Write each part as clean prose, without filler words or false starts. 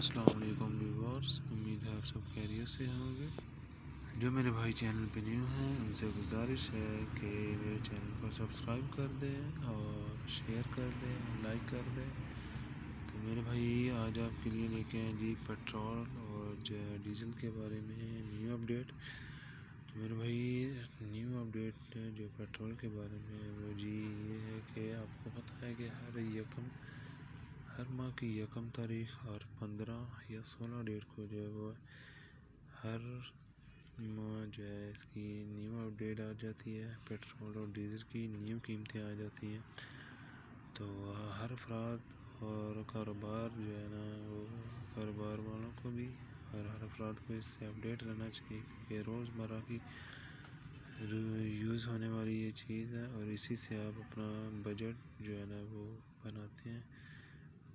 السلام علیکم ویورز، امید ہے آپ سب خیریت سے ہوں گے۔ جو میرے بھائی چینل پہ نیو ہیں ان سے گزارش ہے کہ میرے چینل کو سبسکرائب کر دیں اور شیئر کر دیں، لائک کر دیں۔ تو میرے بھائی آج آپ کے لیے لے کے آئے جی پیٹرول اور ڈیزل کے بارے میں نیو اپڈیٹ۔ تو میرے بھائی نیو اپڈیٹ جو پیٹرول کے بارے میں وہ جی یہ ہے کہ آپ کو پتہ ہے کہ ہر ماہ کی یکم تاریخ اور 15 یا 16 ڈیٹ کو جو ہے وہ ہر ماہ جو ہے اس کی نیو اپڈیٹ آ جاتی ہے، پیٹرول اور ڈیزل کی نیو قیمتیں آ جاتی ہیں۔ تو ہر افراد اور کاروبار جو ہے نا وہ کاروبار والوں کو بھی اور ہر افراد کو اس سے اپڈیٹ رہنا چاہیے، کیونکہ روزمرہ کی یوز ہونے والی یہ چیز ہے اور اسی سے آپ اپنا بجٹ جو ہے نا وہ بناتے ہیں۔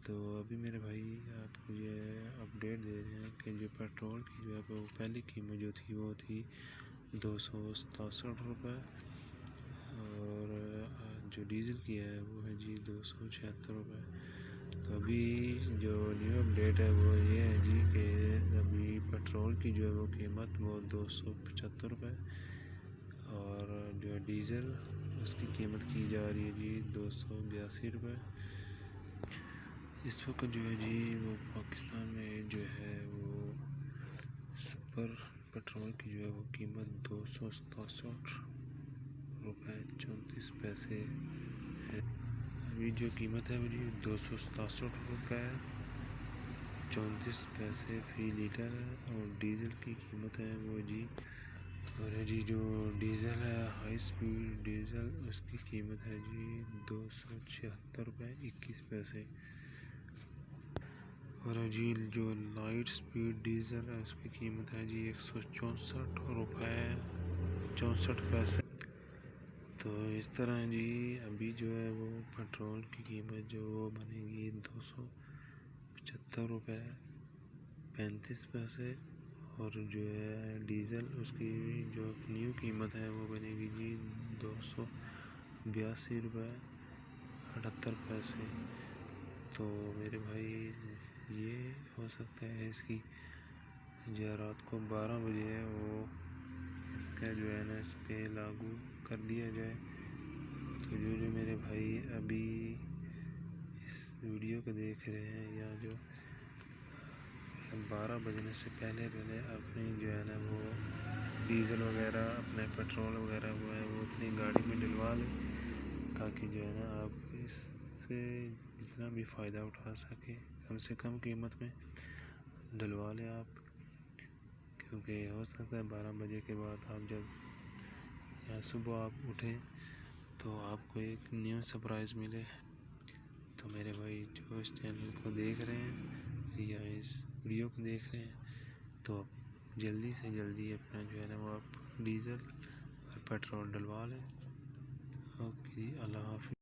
تو ابھی میرے بھائی آپ کو یہ اپڈیٹ دے رہے ہیں کہ جو پیٹرول کی جو ہے وہ پہلی قیمت جو تھی وہ تھی 267 روپے، اور جو ڈیزل کی ہے وہ ہے جی 276 روپے۔ تو ابھی جو نیو اپڈیٹ ہے وہ یہ ہے جی کہ ابھی پیٹرول کی جو ہے وہ قیمت وہ 275 روپے، اور جو ڈیزل اس کی قیمت کی جا رہی ہے جی 282 روپے۔ اس وقت جو ہے جی وہ پاکستان میں جو ہے وہ سپر پیٹرول کی جو ہے وہ قیمت 267 روپے 34 پیسے ہے۔ ابھی جو قیمت ہے وہ جی 267 روپے 34 پیسے فی لیٹر ہے، اور ڈیزل کی قیمت ہے وہ جی جو ڈیزل ہے ہائی سپیڈ ڈیزل اس کی قیمت ہے جی 276 روپے 21 پیسے، اور جی جو لائٹ سپیڈ ڈیزل ہے اس کی قیمت ہے جی 164 روپے 64 پیسے۔ تو اس طرح جی ابھی جو ہے وہ پیٹرول کی قیمت جو وہ بنے گی 275 روپے 35 پیسے، اور جو ہے ڈیزل اس کی جو نیو قیمت ہے وہ بنے گی جی 282 روپے 78 پیسے۔ تو میرے بھائی یہ ہو سکتا ہے اس کی جو رات کو 12 بجے ہے وہ اس کا جو ہے نا اس پہ لاگو کر دیا جائے۔ تو جو میرے بھائی ابھی اس ویڈیو کو دیکھ رہے ہیں یا جو 12 بجنے سے پہلے اپنی جو ہے نا وہ ڈیزل وغیرہ اپنے پیٹرول وغیرہ وہ ہے وہ اپنی گاڑی میں ڈلوا لیں، تاکہ جو ہے نا آپ اس سے جتنا بھی فائدہ اٹھا سکیں کم سے کم قیمت میں ڈلوا لیں آپ، کیونکہ ہو سکتا ہے 12 بجے کے بعد آپ جب یا صبح آپ اٹھیں تو آپ کو ایک نیو سرپرائز ملے۔ تو میرے بھائی جو اس چینل کو دیکھ رہے ہیں یا اس ویڈیو کو دیکھ رہے ہیں تو جلدی سے جلدی اپنا جو ہے نا وہ آپ ڈیزل اور پیٹرول ڈلوا لیں۔ اوکے، اللہ حافظ۔